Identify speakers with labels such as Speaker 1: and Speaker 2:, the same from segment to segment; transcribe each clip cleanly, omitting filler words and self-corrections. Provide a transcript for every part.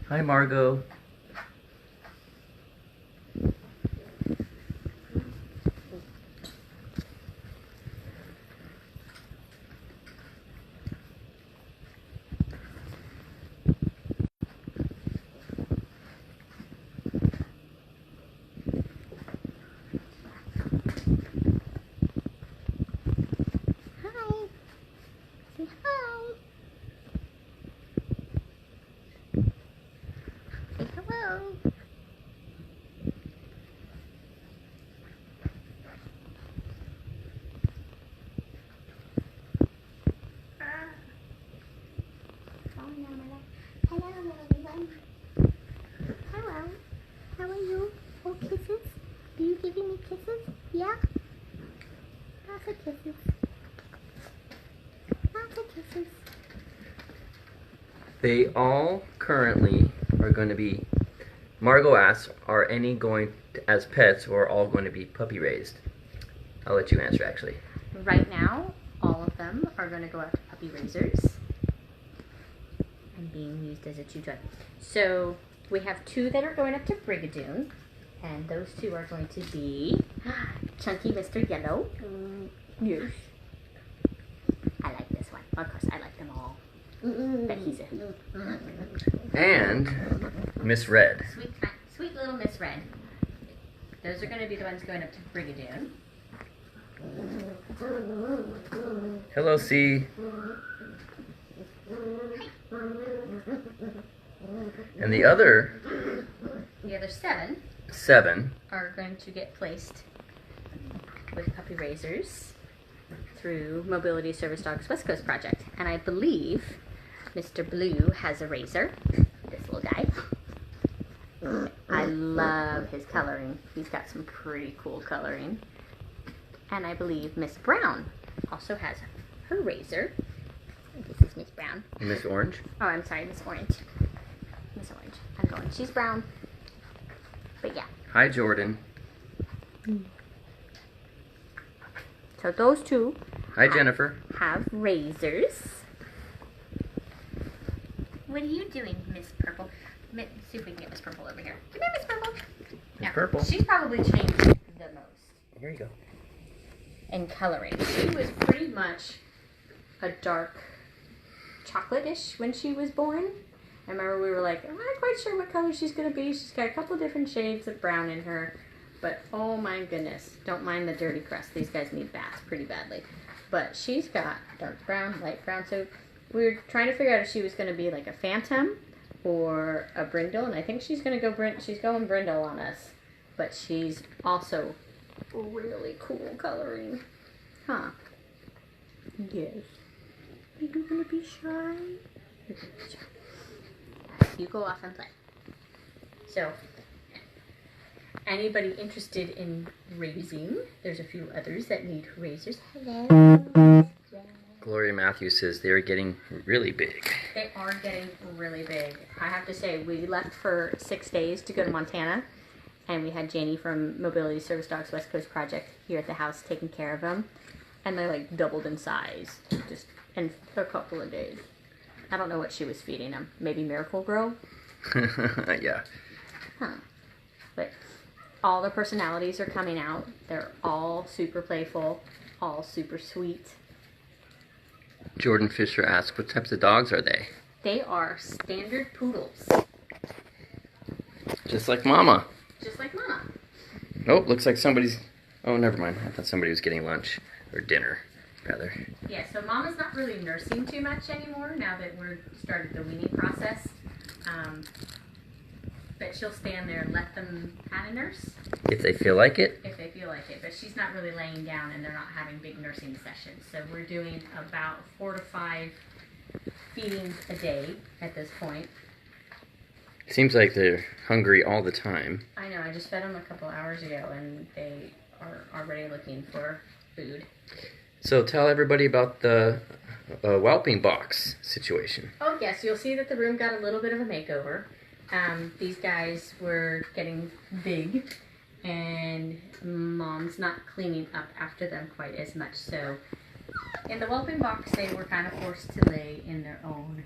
Speaker 1: Hi, Margot. They all currently are going to be, Margot asks, are any going as pets or all going to be puppy raised? I'll let you answer actually.
Speaker 2: Right now, all of them are going to go out to puppy raisers and being used as a chew toy. So we have 2 that are going up to Brigadoon, and those 2 are going to be Chunky Mr. Yellow. Yes. I like this one. Of course, I like them all. But he's a hoot.
Speaker 1: And Miss Red.
Speaker 2: Sweet little Miss Red. Those are going to be the ones going up to Brigadoon.
Speaker 1: Hello, C. And the other 7
Speaker 2: are going to get placed with puppy raisers through Mobility Service Dogs West Coast Project. And I believe Mr. Blue has a raiser, this little guy. I love his coloring. He's got some pretty cool coloring. And I believe Miss Brown also has her raiser. This is Miss Brown.
Speaker 1: Miss Orange?
Speaker 2: Oh, I'm sorry, Miss Orange. Miss Orange. I'm going. She's brown. But yeah.
Speaker 1: Hi, Jordan.
Speaker 2: So those 2.
Speaker 1: Hi, Jennifer.
Speaker 2: Have razors. What are you doing, Miss Purple? See if we can get Miss Purple over here. Come here, Miss Purple.
Speaker 1: Miss Purple.
Speaker 2: She's probably changed the most.
Speaker 1: Here you go.
Speaker 2: In coloring. She was pretty much a dark chocolate-ish when she was born. I remember we were like, I'm not quite sure what color she's going to be. She's got a couple different shades of brown in her. But oh my goodness, don't mind the dirty crust. These guys need baths pretty badly. But she's got dark brown, light brown. So we were trying to figure out if she was going to be like a Phantom or a Brindle. And I think she's going to go she's going Brindle on us. But she's also really cool coloring. Huh? Yes. Are you going to be shy? You're going to be shy. You go off and play. So, anybody interested in raising, there's a few others that need raisers. Hello.
Speaker 1: Gloria Matthews says they're getting really big.
Speaker 2: They are getting really big. I have to say, we left for 6 days to go to Montana, and we had Janie from Mobility Service Dogs West Coast Project here at the house taking care of them, and they like doubled in size just in a couple of days. I don't know what she was feeding them. Maybe Miracle Grow?
Speaker 1: Yeah.
Speaker 2: Huh. But all their personalities are coming out. They're all super playful, all super sweet.
Speaker 1: Jordan Fisher asks, what types of dogs are they?
Speaker 2: They are standard poodles.
Speaker 1: Just like Mama.
Speaker 2: Just like Mama.
Speaker 1: Nope, looks like somebody's... Oh, never mind. I thought somebody was getting lunch. Or dinner, rather.
Speaker 2: Yeah, so Mama's not really nursing too much anymore now that we're started the weaning process. But she'll stand there and let them have a nurse.
Speaker 1: If they feel like it?
Speaker 2: If they feel like it. But she's not really laying down and they're not having big nursing sessions. So we're doing about 4 to 5 feedings a day at this point.
Speaker 1: Seems like they're hungry all the time.
Speaker 2: I know, I just fed them a couple hours ago and they are already looking for food.
Speaker 1: So tell everybody about the whelping box situation.
Speaker 2: Oh yes, you'll see that the room got a little bit of a makeover. These guys were getting big and Mom's not cleaning up after them quite as much. So in the whelping box they were kind of forced to lay in their own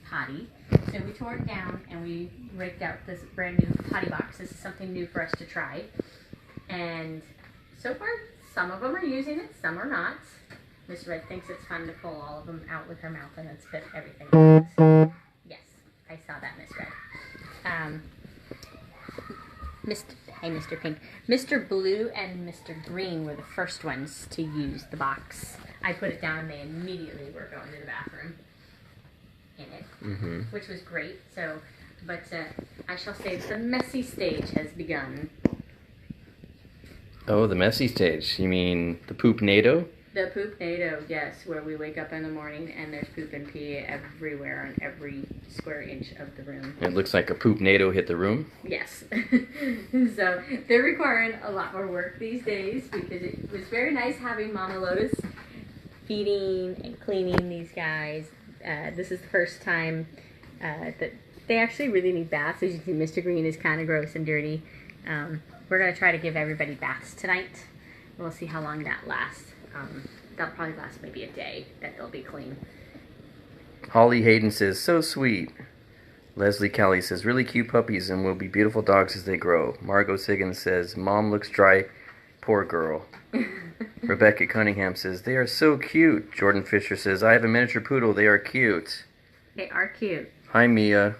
Speaker 2: potty. So we tore it down and we raked out this brand new potty box. This is something new for us to try. And so far, some of them are using it, some are not. Miss Red thinks it's fun to pull all of them out with her mouth and then spit everything out. Yes, I saw that, Miss Red. Hey, Mr. Pink. Mr. Blue and Mr. Green were the first ones to use the box. I put it down and they immediately were going to the bathroom in it, which was great. So, but I shall say the messy stage has begun.
Speaker 1: Oh, the messy stage. You mean the poop-nado?
Speaker 2: The poop-nado, yes, where we wake up in the morning and there's poop and pee everywhere on every square inch of the room.
Speaker 1: It looks like a poop-nado hit the room.
Speaker 2: Yes. So they're requiring a lot more work these days because it was very nice having Mama Lotus feeding and cleaning these guys. This is the first time that they actually really need baths. As you can see, Mr. Green is kind of gross and dirty. We're going to try to give everybody baths tonight. We'll see how long that lasts. That'll probably last maybe a day that they'll be clean.
Speaker 1: Holly Hayden says, so sweet. Leslie Kelly says, really cute puppies and will be beautiful dogs as they grow. Margot Siggins says, mom looks dry, poor girl. Rebecca Cunningham says, they are so cute. Jordan Fisher says, I have a miniature poodle, they are cute.
Speaker 2: They are cute.
Speaker 1: Hi, Mia.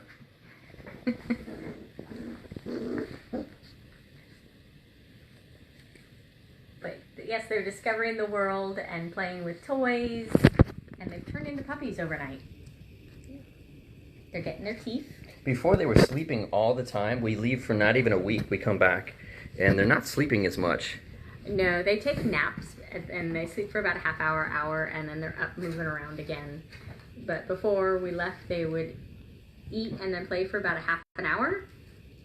Speaker 2: Yes, they're discovering the world and playing with toys, and they've turned into puppies overnight. They're getting their teeth.
Speaker 1: Before they were sleeping all the time. We leave for not even a week. We come back, and they're not sleeping as much.
Speaker 2: No, they take naps, and they sleep for about a half hour, and then they're up moving around again. But before we left, they would eat and then play for about a half an hour,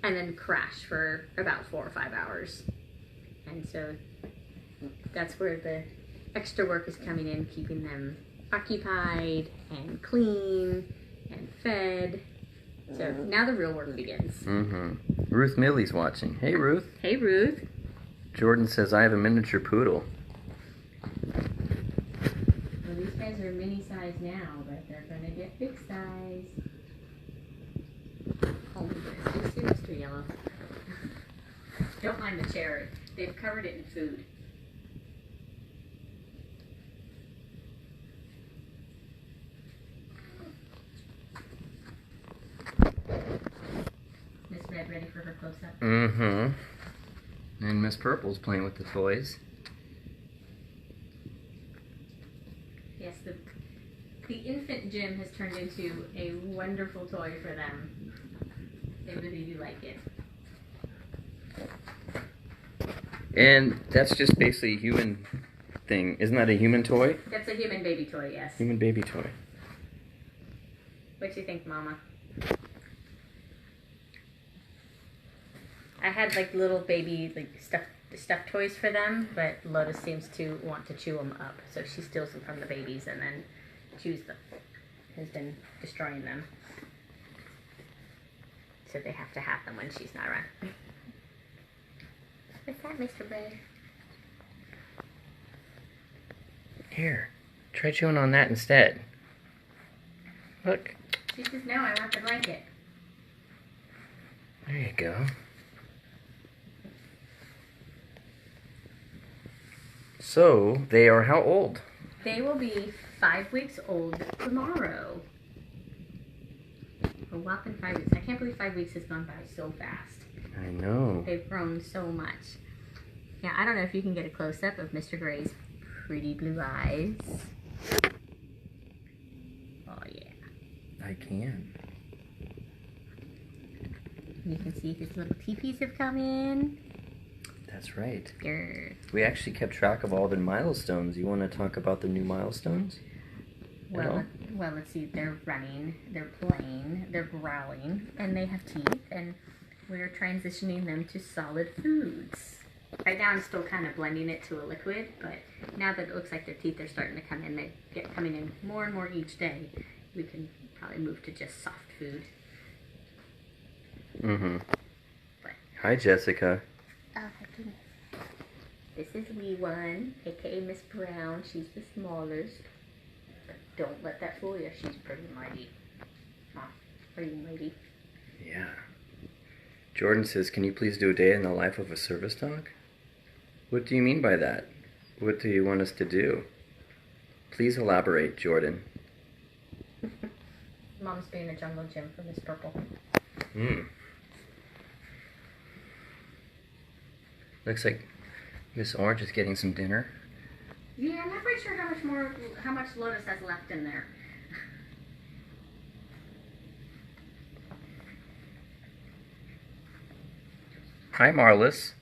Speaker 2: and then crash for about 4 or 5 hours. And so that's where the extra work is coming in, keeping them occupied and clean and fed. So now the real work begins.
Speaker 1: Ruth Millie's watching. Hey, Ruth.
Speaker 2: Hey, Ruth.
Speaker 1: Jordan says, I have a miniature poodle.
Speaker 2: Well, these guys are mini size now, but they're going to get big size. Oh my goodness, you see Mr. Yellow? Don't mind the chair. They've covered it in food. Miss Red ready for her close-up?
Speaker 1: And Miss Purple's playing with the toys.
Speaker 2: Yes, the infant gym has turned into a wonderful toy for them. They really do like it.
Speaker 1: And that's just basically a human thing. Isn't that a human toy?
Speaker 2: That's a human baby toy, yes.
Speaker 1: Human baby toy.
Speaker 2: What do you think, Mama? I had like little baby stuffed toys for them, but Lotus seems to want to chew them up, so she steals them from the babies and then chews them. Has been destroying them, so they have to have them when she's not around. What's that, Mr. Bear?
Speaker 1: Here, try chewing on that instead. Look.
Speaker 2: She says, no, I want the blanket.
Speaker 1: There you go. So, they are how old?
Speaker 2: They will be 5 weeks old tomorrow. A whopping 5 weeks. I can't believe 5 weeks has gone by so fast.
Speaker 1: I know.
Speaker 2: They've grown so much. Yeah, I don't know if you can get a close-up of Mr. Gray's pretty blue eyes. Oh, yeah.
Speaker 1: I can.
Speaker 2: You can see his little teepees have come in.
Speaker 1: That's right.
Speaker 2: Grr.
Speaker 1: We actually kept track of all the milestones. You want to talk about the new milestones?
Speaker 2: Well, let's see. They're running, they're playing, they're growling, and they have teeth, and we're transitioning them to solid foods. Right now I'm still kind of blending it to a liquid, but now that it looks like their teeth are starting to come in, they get coming in more and more each day, we can probably move to just soft food. But,
Speaker 1: Hi, Jessica.
Speaker 2: oh my goodness. This is wee one, aka Miss Brown. She's the smallest. But don't let that fool you. She's pretty mighty. Are you mighty?
Speaker 1: Yeah. Jordan says, can you please do a day in the life of a service dog? What do you mean by that? What do you want us to do? Please elaborate, Jordan.
Speaker 2: Mom's being a jungle gym for Miss Purple.
Speaker 1: Looks like Miss Orange is getting some dinner.
Speaker 2: Yeah, I'm not quite sure how much Lotus has left in there.
Speaker 1: Hi, Marlis.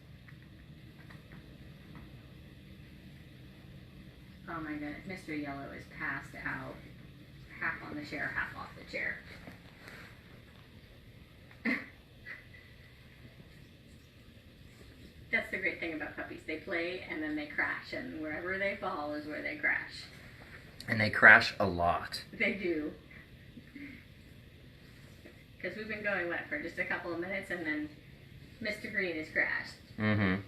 Speaker 2: Oh my goodness, Mr. Yellow is passed out. Half on the chair, half off the chair. That's the great thing about puppies. They play and then they crash, and wherever they fall is where they crash.
Speaker 1: And they crash a lot.
Speaker 2: They do. Because we've been going, what, for just a couple of minutes, and then Mr. Green has crashed.
Speaker 1: Mm-hmm.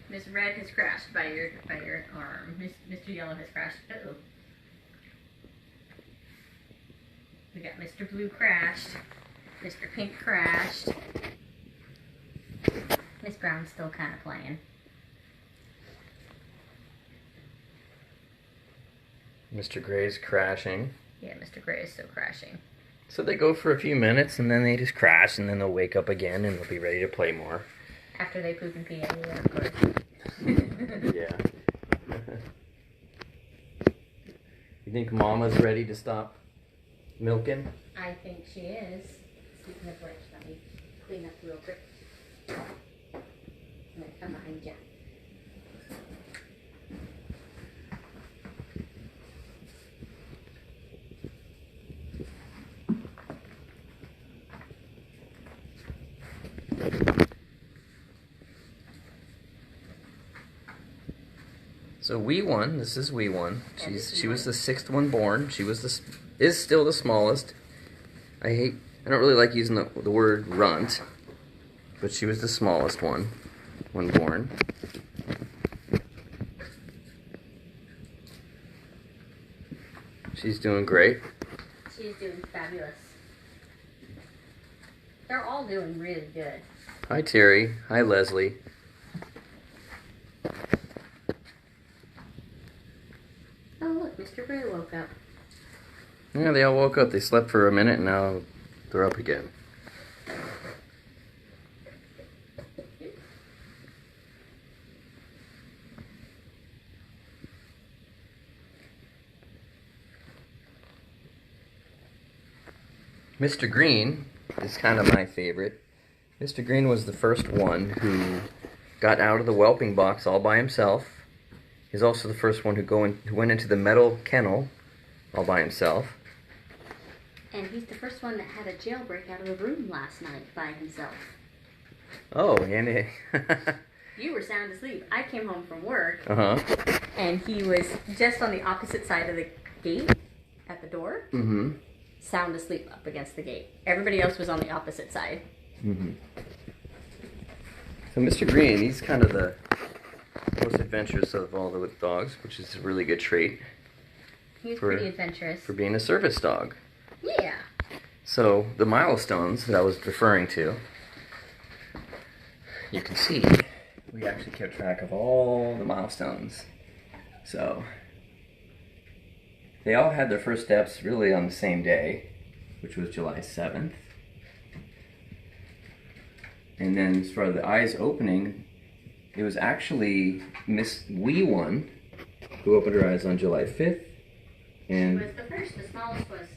Speaker 2: Miss Red has crashed by your arm. Mr. Yellow has crashed. Uh-oh. We got Mr. Blue crashed. Mr. Pink crashed. Miss Brown's still kind of playing.
Speaker 1: Mr. Gray's crashing.
Speaker 2: Yeah, Mr. Gray is still crashing.
Speaker 1: So they go for a few minutes, and then they just crash, and then they'll wake up again, and they'll be ready to play more.
Speaker 2: After they poop and pee everywhere, of course.
Speaker 1: Yeah. You think Mama's ready to stop milking?
Speaker 2: I think she is. Speaking of which, let me clean up real quick. I'm gonna come behind you.
Speaker 1: So Wee One, this is Wee One. She was the sixth one born. She is still the smallest. I don't really like using the word runt, but she was the smallest one when born. She's doing great.
Speaker 2: She's doing fabulous. They're all doing really good.
Speaker 1: Hi Terry. Hi Leslie.
Speaker 2: Oh look, Mr. Gray woke up.
Speaker 1: Yeah, they all woke up. They slept for a minute, and now they're up again. Mr. Green is kind of my favorite. Mr. Green was the first one who got out of the whelping box all by himself. He's also the first one who went into the metal kennel all by himself.
Speaker 2: And he's the first one that had a jailbreak out of a room last night by himself.
Speaker 1: Oh, and
Speaker 2: You were sound asleep. I came home from work.
Speaker 1: Uh-huh.
Speaker 2: And he was just on the opposite side of the gate at the door.
Speaker 1: Mm-hmm.
Speaker 2: Sound asleep up against the gate. Everybody else was on the opposite side.
Speaker 1: Mm-hmm. So Mr. Green, he's kind of the most adventurous of all the dogs, which is a really good trait.
Speaker 2: He was pretty adventurous.
Speaker 1: For being a service dog.
Speaker 2: Yeah.
Speaker 1: So the milestones that I was referring to, you can see we actually kept track of all the milestones. So they all had their first steps really on the same day, which was July 7th. And then as far as the eyes opening, it was actually Miss Wee One who opened her eyes on July 5th. And
Speaker 2: She was the first, the smallest was.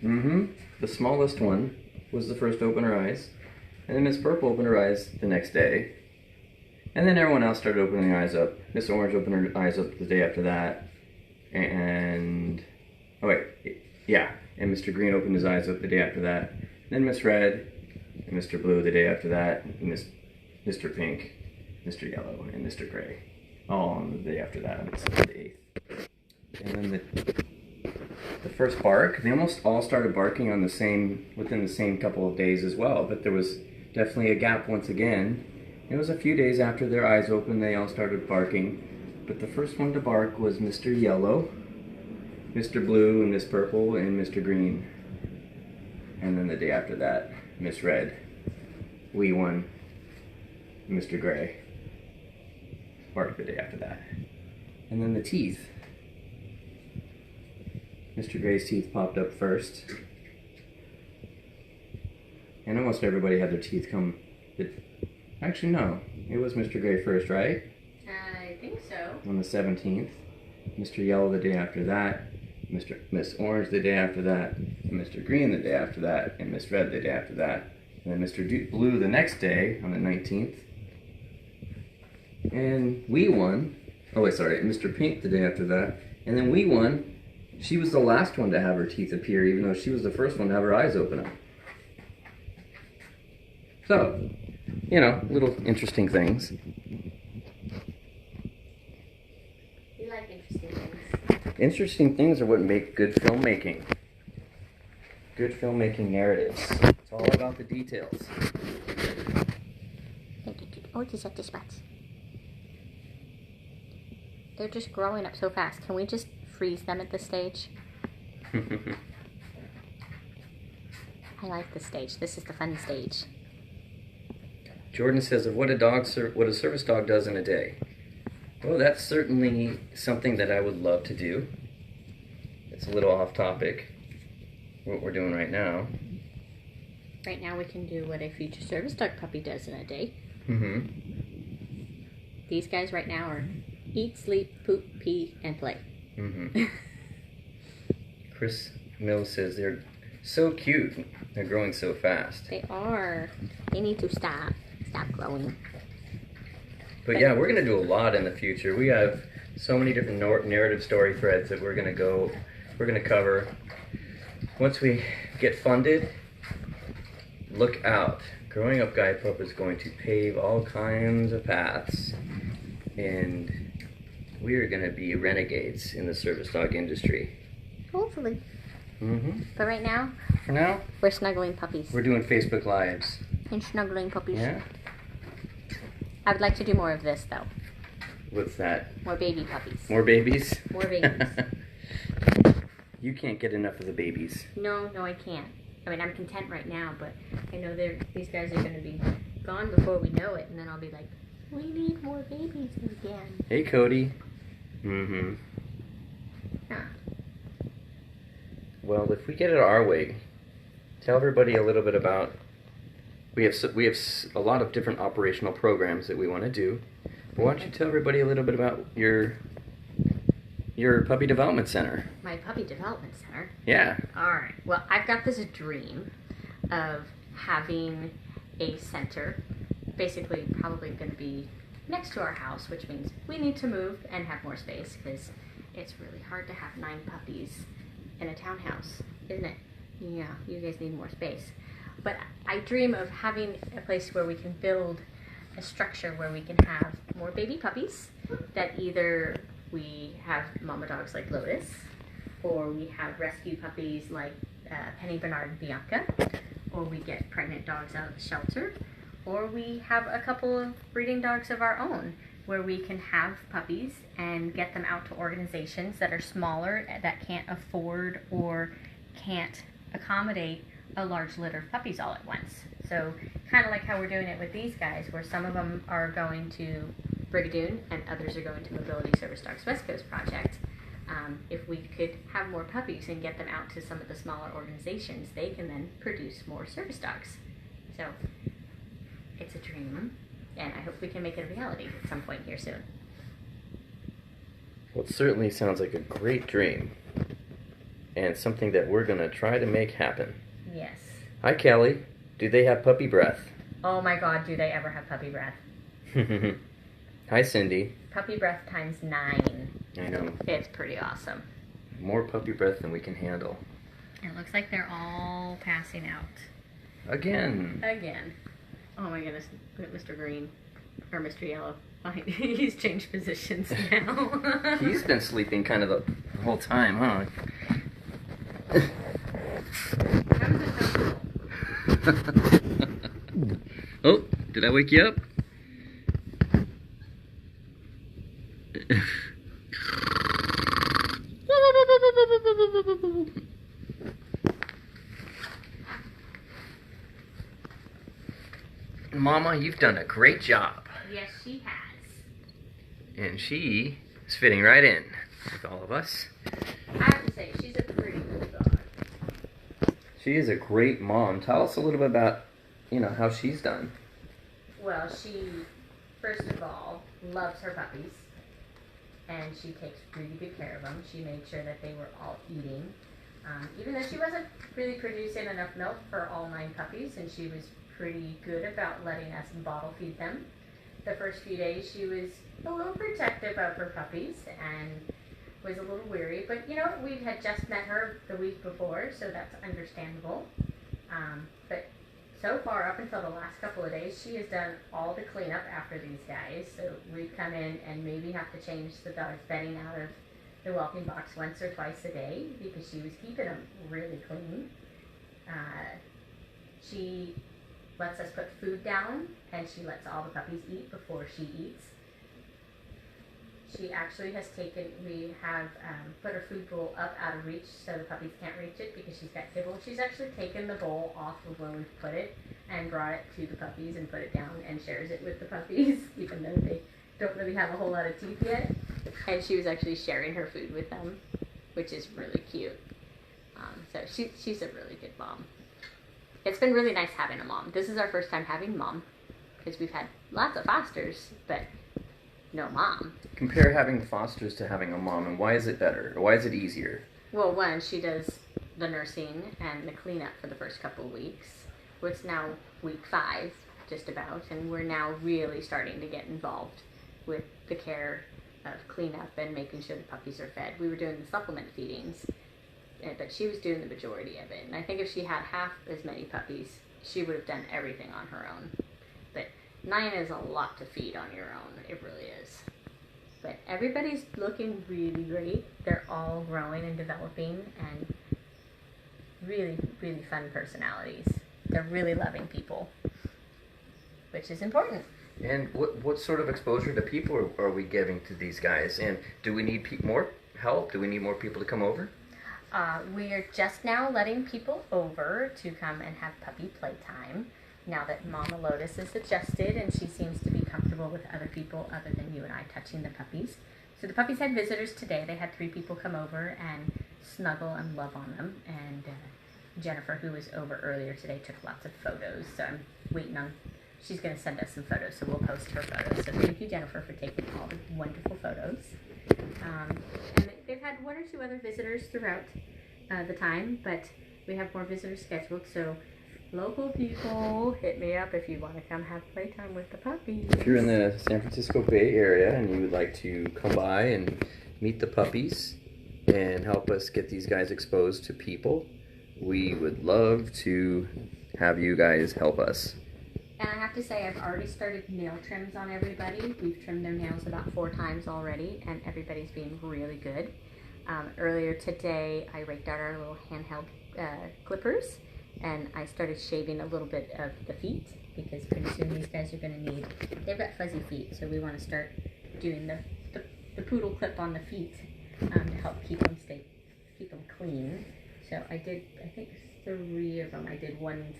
Speaker 1: Mm-hmm. The smallest one was the first to open her eyes. And then Miss Purple opened her eyes the next day. And then everyone else started opening their eyes up. Miss Orange opened her eyes up the day after that. And... oh wait. Yeah. And Mr. Green opened his eyes up the day after that. Then Miss Red and Mr. Blue the day after that. And Mr. Pink, Mr. Yellow, and Mr. Gray. All on the day after that. It's the 8th. And then the first bark, they almost all started barking on within the same couple of days as well, but there was definitely a gap once again. It was a few days after their eyes opened, they all started barking, but the first one to bark was Mr. Yellow, Mr. Blue, and Miss Purple, and Mr. Green. And then the day after that, Miss Red, Wee One, Mr. Gray. Or the day after that. And then the teeth. Mr. Gray's teeth popped up first. And almost everybody had their teeth come... Actually, no. It was Mr. Gray first, right?
Speaker 2: I think so.
Speaker 1: On the 17th. Mr. Yellow the day after that. Miss Orange the day after that. Mr. Green the day after that. And Miss Red the day after that. And then Mr. Blue the next day on the 19th. And Wee One... Oh, wait, sorry. Mr. Pink the day after that. And then Wee One... She was the last one to have her teeth appear, even though she was the first one to have her eyes open up. So, you know, little interesting things.
Speaker 2: We like interesting things.
Speaker 1: Interesting things are what make good filmmaking. Good filmmaking narratives. It's all about the details.
Speaker 2: Oh, these are the spots. They're just growing up so fast. Can we just freeze them at this stage? I like this stage. This is the fun stage.
Speaker 1: Jordan says of what a service dog does in a day. Well, that's certainly something that I would love to do. It's a little off topic, what we're doing right now.
Speaker 2: Right now we can do what a future service dog puppy does in a day. These guys right now are eat, sleep, poop, pee, and play.
Speaker 1: Chris Mills says they're so cute. They're growing so fast.
Speaker 2: They are. They need to stop growing.
Speaker 1: But yeah, we're going to do a lot in the future. We have so many different narrative story threads that we're going to cover. Once we get funded, look out. Growing Up GuidePup is going to pave all kinds of paths, and we are going to be renegades in the service dog industry.
Speaker 2: Hopefully. But right now,
Speaker 1: for now,
Speaker 2: we're snuggling puppies.
Speaker 1: We're doing Facebook Lives.
Speaker 2: And snuggling puppies.
Speaker 1: Yeah.
Speaker 2: I would like to do more of this, though.
Speaker 1: What's that?
Speaker 2: More baby puppies.
Speaker 1: More babies?
Speaker 2: More babies.
Speaker 1: You can't get enough of the babies.
Speaker 2: No, I can't. I mean, I'm content right now, but I know these guys are going to be gone before we know it, and then I'll be like, we need more babies again.
Speaker 1: Hey, Cody.
Speaker 2: Huh.
Speaker 1: Well, if we get it our way, tell everybody a little bit about... We have a lot of different operational programs that we want to do. But why don't you tell everybody a little bit about your puppy development center?
Speaker 2: My puppy development center?
Speaker 1: Yeah.
Speaker 2: All right. Well, I've got this dream of having a center, basically probably going to be next to our house, which means we need to move and have more space because it's really hard to have 9 puppies in a townhouse, isn't it? Yeah, you guys need more space. But I dream of having a place where we can build a structure where we can have more baby puppies that either we have mama dogs like Lotus, or we have rescue puppies like Penny, Bernard, and Bianca, or we get pregnant dogs out of the shelter, or we have a couple of breeding dogs of our own where we can have puppies and get them out to organizations that are smaller, that can't afford or can't accommodate a large litter of puppies all at once. So kind of like how we're doing it with these guys, where some of them are going to Brigadoon and others are going to Mobility Service Dogs West Coast Project. If we could have more puppies and get them out to some of the smaller organizations, they can then produce more service dogs. So it's a dream, and I hope we can make it a reality at some point here soon.
Speaker 1: Well, it certainly sounds like a great dream, and something that we're going to try to make happen.
Speaker 2: Yes.
Speaker 1: Hi, Kelly. Do they have puppy breath?
Speaker 2: Oh my God, do they ever have puppy breath?
Speaker 1: Hi, Cindy.
Speaker 2: Puppy breath times 9.
Speaker 1: I know.
Speaker 2: It's pretty awesome.
Speaker 1: More puppy breath than we can handle.
Speaker 2: It looks like they're all passing out.
Speaker 1: Again.
Speaker 2: Oh my goodness, look at Mr. Green. Or Mr. Yellow. He's changed positions now.
Speaker 1: He's been sleeping kind of the whole time, huh?
Speaker 2: How does it feel?
Speaker 1: Oh, did I wake you up? Mama, you've done a great job.
Speaker 2: Yes, she has.
Speaker 1: And she is fitting right in with all of us.
Speaker 2: I have to say, she's a pretty cool dog.
Speaker 1: She is a great mom. Tell us a little bit about, how she's done.
Speaker 2: Well, she, first of all, loves her puppies. And she takes really good care of them. She made sure that they were all eating. Even though she wasn't really producing enough milk for all 9 puppies, and she was pretty good about letting us bottle feed them. The first few days she was a little protective of her puppies and was a little weary, but we had just met her the week before, so that's understandable. But so far, up until the last couple of days, she has done all the cleanup after these guys, so we've come in and maybe have to change the dog's bedding out of the whelping box once or twice a day because she was keeping them really clean. She lets us put food down, and she lets all the puppies eat before she eats. She actually has we have put her food bowl up out of reach so the puppies can't reach it because she's got kibble. She's actually taken the bowl off of where we put it and brought it to the puppies and put it down and shares it with the puppies, even though they don't really have a whole lot of teeth yet. And she was actually sharing her food with them, which is really cute. So she's a really good mom. It's been really nice having a mom. This is our first time having a mom because we've had lots of fosters, but no mom.
Speaker 1: Compare having fosters to having a mom, and why is it better? Or why is it easier?
Speaker 2: Well, one, she does the nursing and the cleanup for the first couple of weeks. It's now week 5, just about, and we're now really starting to get involved with the care of cleanup and making sure the puppies are fed. We were doing the supplement feedings, but she was doing the majority of it. And I think if she had half as many puppies, she would have done everything on her own. But 9 is a lot to feed on your own. It really is. But everybody's looking really great. They're all growing and developing and really, really fun personalities. They're really loving people, which is important.
Speaker 1: And what sort of exposure to people are we giving to these guys? And do we need more help? Do we need more people to come over?
Speaker 2: We are just now letting people over to come and have puppy playtime. Now that Mama Lotus is adjusted and she seems to be comfortable with other people other than you and I touching the puppies. So the puppies had visitors today. They had 3 people come over and snuggle and love on them. And Jennifer, who was over earlier today, took lots of photos. So I'm waiting on, she's going to send us some photos, so we'll post her photos. So thank you, Jennifer, for taking all the wonderful photos. And they've had 1 or 2 other visitors throughout the time, but we have more visitors scheduled. So local people, hit me up if you want to come have playtime with the puppies.
Speaker 1: If you're in the San Francisco Bay Area and you would like to come by and meet the puppies and help us get these guys exposed to people, we would love to have you guys help us.
Speaker 2: And I have to say, I've already started nail trims on everybody. We've trimmed their nails about 4 times already, and everybody's being really good. Earlier today, I raked out our little handheld clippers, and I started shaving a little bit of the feet, because pretty soon these guys are going to need, they've got fuzzy feet, so we want to start doing the poodle clip on the feet to help keep them clean. So I did, I think 3 of them. I did one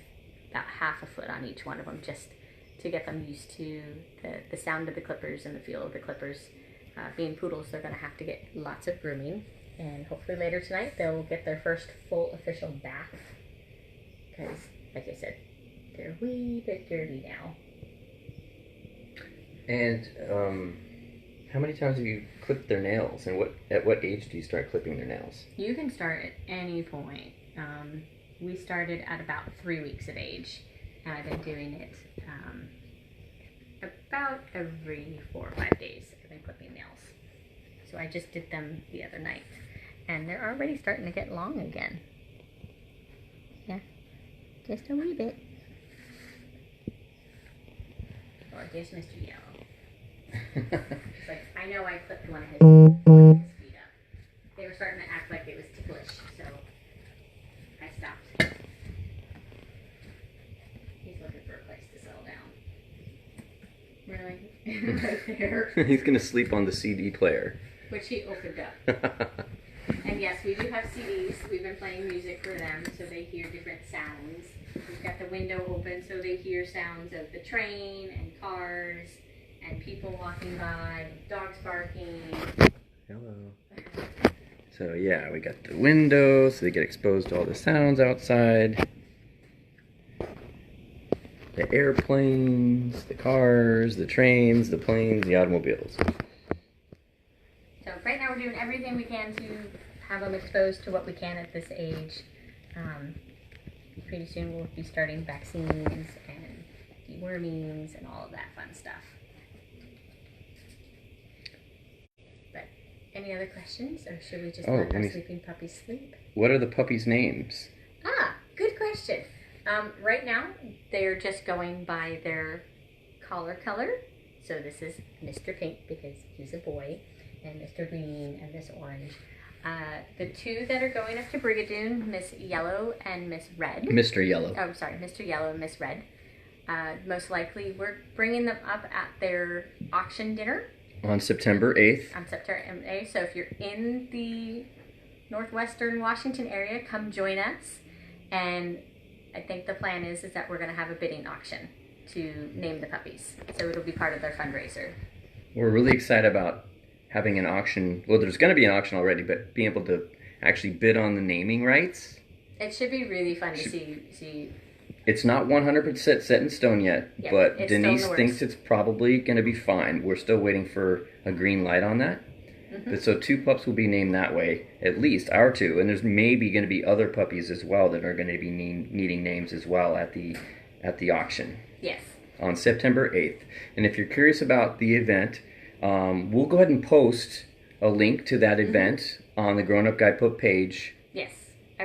Speaker 2: about half a foot on each one of them, just to get them used to the sound of the clippers and the feel of the clippers. Being poodles, they're going to have to get lots of grooming, and hopefully later tonight they'll get their first full official bath, because like I said, they're a wee bit dirty now.
Speaker 1: And how many times have you clipped their nails, and at what age do you start clipping their nails?
Speaker 2: You can start at any point. We started at about 3 weeks of age, and I've been doing it about every 4 or 5 days. I've been clipping nails. So I just did them the other night, and they're already starting to get long again. Yeah, just a wee bit. Oh, here's Mr. Yellow. It's like, I know I clipped one of his feet up. They were starting to act like it was ticklish, so I stopped. He's looking for a place to settle down. Really? Right there.
Speaker 1: He's going to sleep on the CD player.
Speaker 2: Which he opened up. And yes, we do have CDs. We've been playing music for them so they hear different sounds. We've got the window open so they hear sounds of the train and cars and people walking by, dogs barking.
Speaker 1: Hello. So yeah, we got the window so they get exposed to all the sounds outside. The airplanes, the cars, the trains, the planes, the automobiles.
Speaker 2: So right now we're doing everything we can to have them exposed to what we can at this age. Pretty soon we'll be starting vaccines and dewormings and all of that fun stuff. But any other questions, or should we just let our sleeping puppies sleep?
Speaker 1: What are the puppies' names?
Speaker 2: Good question. Right now they're just going by their collar color. So this is Mr. Pink because he's a boy, and Mr. Green and Miss Orange. The two that are going up to Brigadoon, Miss Yellow and Miss Red.
Speaker 1: Mr. Yellow.
Speaker 2: Oh, sorry, Mr. Yellow and Miss Red. Most likely, we're bringing them up at their auction dinner.
Speaker 1: On September 8th.
Speaker 2: On September 8th. So if you're in the northwestern Washington area, come join us. And I think the plan is that we're going to have a bidding auction to name the puppies. So it'll be part of their fundraiser.
Speaker 1: We're really excited about having an auction. Well, there's going to be an auction already, but being able to actually bid on the naming rights.
Speaker 2: It should be really fun to see.
Speaker 1: It's not 100% set in stone yet,
Speaker 2: yeah,
Speaker 1: but Denise thinks it's probably going to be fine. We're still waiting for a green light on that. Mm-hmm. But so 2 pups will be named that way, at least our 2, and there's maybe going to be other puppies as well that are going to be needing names as well at the auction.
Speaker 2: Yes.
Speaker 1: On September 8th. And if you're curious about the event, we'll go ahead and post a link to that event on the GrowingUpGuidePup page.
Speaker 2: Yes.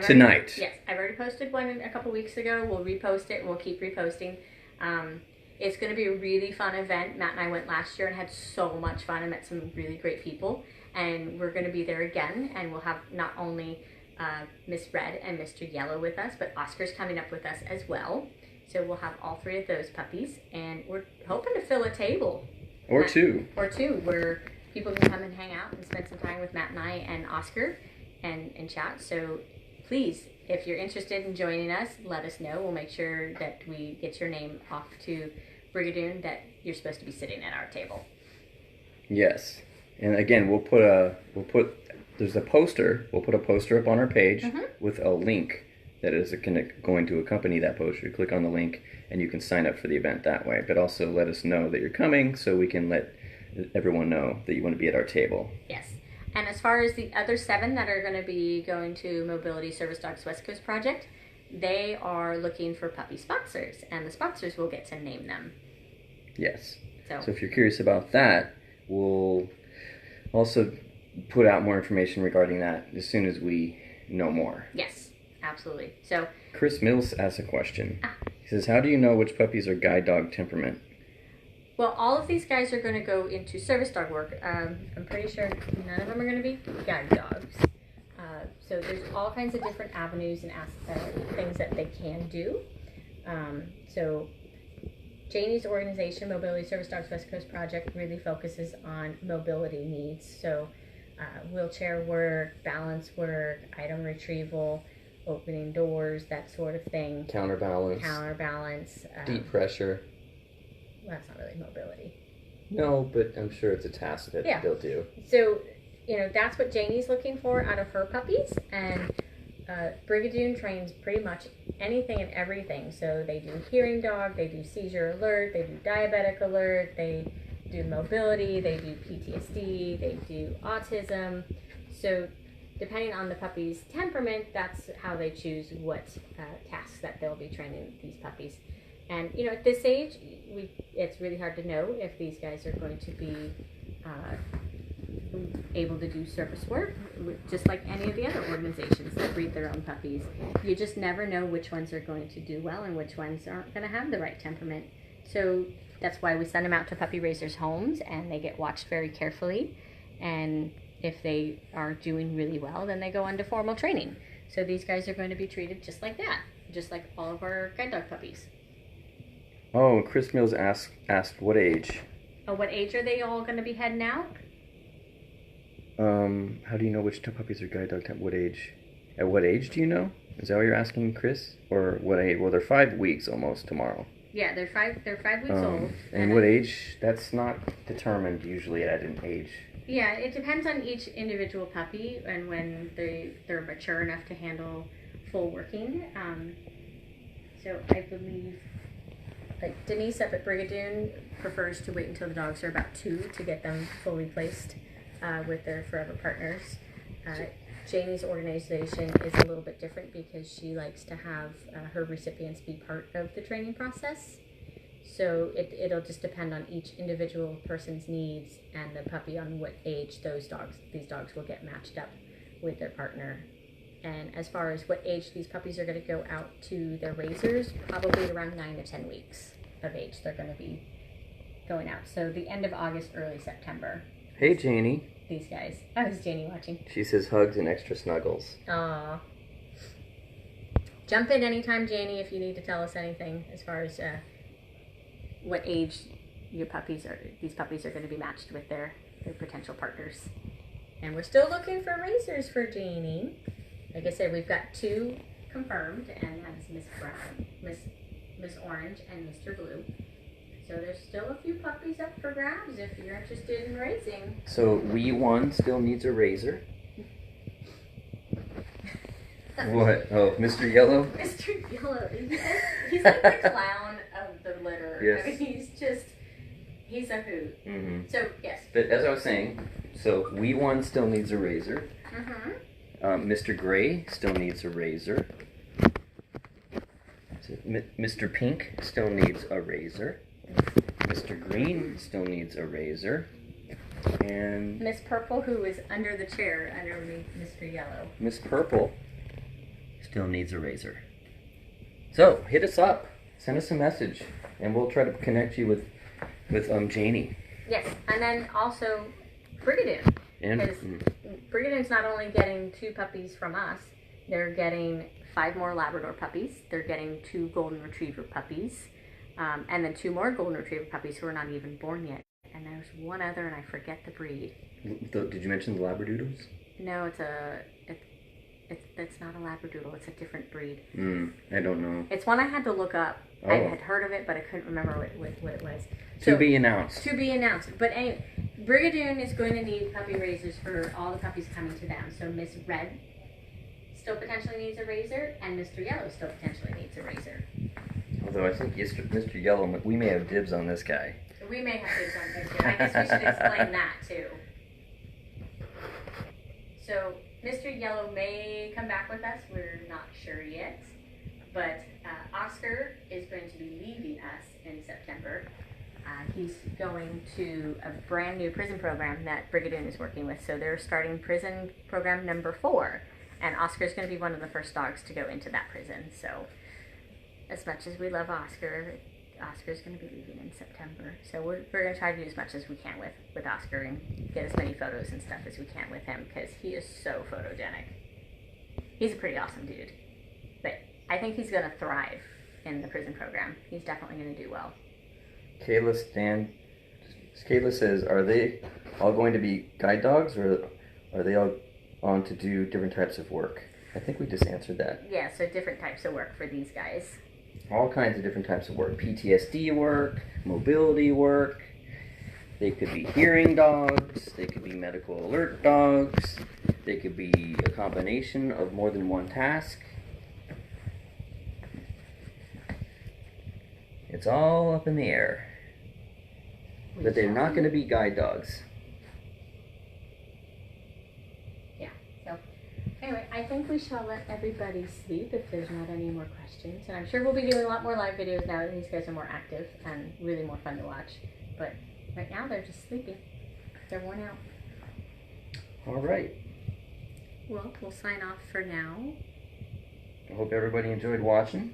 Speaker 1: Tonight.
Speaker 2: Yes, I've already posted one a couple weeks ago. We'll repost it. We'll keep reposting. It's going to be a really fun event. Matt and I went last year and had so much fun and met some really great people. And we're going to be there again. And we'll have not only Miss Red and Mr. Yellow with us, but Oscar's coming up with us as well. So we'll have all 3 of those puppies. And we're hoping to fill a table.
Speaker 1: Or 2.
Speaker 2: Or 2, where people can come and hang out and spend some time with Matt and I and Oscar and chat. So please, if you're interested in joining us, let us know. We'll make sure that we get your name off to Brigadoon that you're supposed to be sitting at our table.
Speaker 1: Yes. And again, we'll put there's a poster. We'll put a poster up on our page with a link that is going to accompany that poster. You click on the link and you can sign up for the event that way. But also let us know that you're coming so we can let everyone know that you want to be at our table.
Speaker 2: Yes. And as far as the other 7 that are going to be going to Mobility Service Dogs West Coast Project, they are looking for puppy sponsors, and the sponsors will get to name them.
Speaker 1: Yes.
Speaker 2: So
Speaker 1: if you're curious about that, we'll also put out more information regarding that as soon as we know more.
Speaker 2: Yes, absolutely. So
Speaker 1: Chris Mills asks a question. He says, how do you know which puppies are guide dog temperament?
Speaker 2: Well, all of these guys are going to go into service dog work. I'm pretty sure none of them are going to be guide dogs. So there's all kinds of different avenues and things that they can do. So Janie's organization, Mobility Service Dogs West Coast Project, really focuses on mobility needs. So wheelchair work, balance work, item retrieval, opening doors, that sort of thing. Counterbalance.
Speaker 1: Deep pressure.
Speaker 2: Well, that's not really mobility.
Speaker 1: No, but I'm sure it's a task that they'll do.
Speaker 2: So, that's what Janie's looking for out of her puppies. And Brigadoon trains pretty much anything and everything. So they do hearing dog, they do seizure alert, they do diabetic alert, they do mobility, they do PTSD, they do autism. So depending on the puppy's temperament, that's how they choose what tasks that they'll be training these puppies. And, at this age, it's really hard to know if these guys are going to be able to do service work, just like any of the other organizations that breed their own puppies. You just never know which ones are going to do well and which ones aren't going to have the right temperament. So that's why we send them out to puppy raisers' homes, and they get watched very carefully. And if they are doing really well, then they go on to formal training. So these guys are going to be treated just like that, just like all of our guide dog puppies.
Speaker 1: Oh, Chris Mills asked what age?
Speaker 2: Oh, what age are they all going to be heading out?
Speaker 1: How do you know which puppies are guide dog what age? At what age do you know? Is that what you're asking, Chris? Or what age? Well, they're 5 weeks almost tomorrow.
Speaker 2: Yeah, they're 5 weeks old.
Speaker 1: And what age? That's not determined usually at an age.
Speaker 2: Yeah, it depends on each individual puppy and when they're mature enough to handle full working. So I believe, like Denise up at Brigadoon prefers to wait until the dogs are about 2 to get them fully placed with their forever partners. Janie's organization is a little bit different because she likes to have her recipients be part of the training process. So it'll just depend on each individual person's needs and the puppy on what age these dogs will get matched up with their partner. And as far as what age these puppies are going to go out to their raisers, probably around 9 to 10 weeks of age they're going to be going out. So the end of August, early September.
Speaker 1: Hey, Janie.
Speaker 2: These guys. Oh, is Janie watching?
Speaker 1: She says hugs and extra snuggles.
Speaker 2: Aww. Jump in anytime, Janie, if you need to tell us anything as far as what age these puppies are going to be matched with their potential partners. And we're still looking for raisers for Janie. Like I said, we've got 2 confirmed, and that's Miss Brown, Miss Orange, and Mr. Blue. So there's still a few puppies up for grabs if you're interested in raising.
Speaker 1: So Wee One still needs a razor. What? Oh, Mr. Yellow?
Speaker 2: Mr. Yellow. He's like the clown of the litter.
Speaker 1: Yes.
Speaker 2: I mean, he's a hoot.
Speaker 1: Mm-hmm.
Speaker 2: So, yes.
Speaker 1: But as I was saying, so Wee One still needs a razor.
Speaker 2: Mm-hmm.
Speaker 1: Mr. Gray still needs a razor. Mr. Pink still needs a razor. Mr. Green still needs a razor. And
Speaker 2: Miss Purple, who is under the chair underneath Mr. Yellow.
Speaker 1: Miss Purple still needs a razor. So hit us up, send us a message, and we'll try to connect you with Janie.
Speaker 2: Yes, and then also Brigadoon.
Speaker 1: And
Speaker 2: Because Brigadoon's not only getting 2 puppies from us, they're getting 5 more Labrador puppies. They're getting 2 Golden Retriever puppies, and then 2 more Golden Retriever puppies who are not even born yet. And there's one other, and I forget the breed.
Speaker 1: Did you mention the Labradoodles?
Speaker 2: No, it's not a Labradoodle. It's a different breed.
Speaker 1: I don't know.
Speaker 2: It's one I had to look up.
Speaker 1: Oh.
Speaker 2: I had heard of it, but I couldn't remember what it was.
Speaker 1: To be announced.
Speaker 2: To be announced. But anyway, Brigadoon is going to need puppy raisers for all the puppies coming to them. So Miss Red still potentially needs a razor, and Mr. Yellow still potentially needs a razor.
Speaker 1: Although I think Mr. Yellow, we may have dibs on this guy.
Speaker 2: We may have dibs on this too. I guess we should explain that too. So Mr. Yellow may come back with us. We're not sure yet. But Oscar is going to be leaving us in September. He's going to a brand new prison program that Brigadoon is working with. So they're starting prison program number 4. And Oscar's going to be one of the first dogs to go into that prison. So as much as we love Oscar, Oscar's going to be leaving in September. So we're going to try to do as much as we can with Oscar and get as many photos and stuff as we can with him because he is so photogenic. He's a pretty awesome dude. But I think he's going to thrive in the prison program. He's definitely going to do well.
Speaker 1: Kayla says, are they all going to be guide dogs or are they all on to do different types of work? I think we just answered that.
Speaker 2: Yeah, so different types of work for these guys.
Speaker 1: All kinds of different types of work. PTSD work, mobility work. They could be hearing dogs. They could be medical alert dogs. They could be a combination of more than one task. It's all up in the air. But they're not going to be guide dogs.
Speaker 2: Yeah, so anyway, I think we shall let everybody sleep if there's not any more questions. And I'm sure we'll be doing a lot more live videos now that these guys are more active and really more fun to watch. But right now they're just sleeping. They're worn out.
Speaker 1: All right.
Speaker 2: Well, we'll sign off for now.
Speaker 1: I hope everybody enjoyed watching.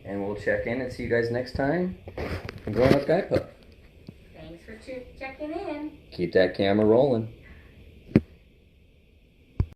Speaker 1: And we'll check in and see you guys next time on Growing Up Guide Pup.
Speaker 2: Thanks for checking in.
Speaker 1: Keep that camera rolling.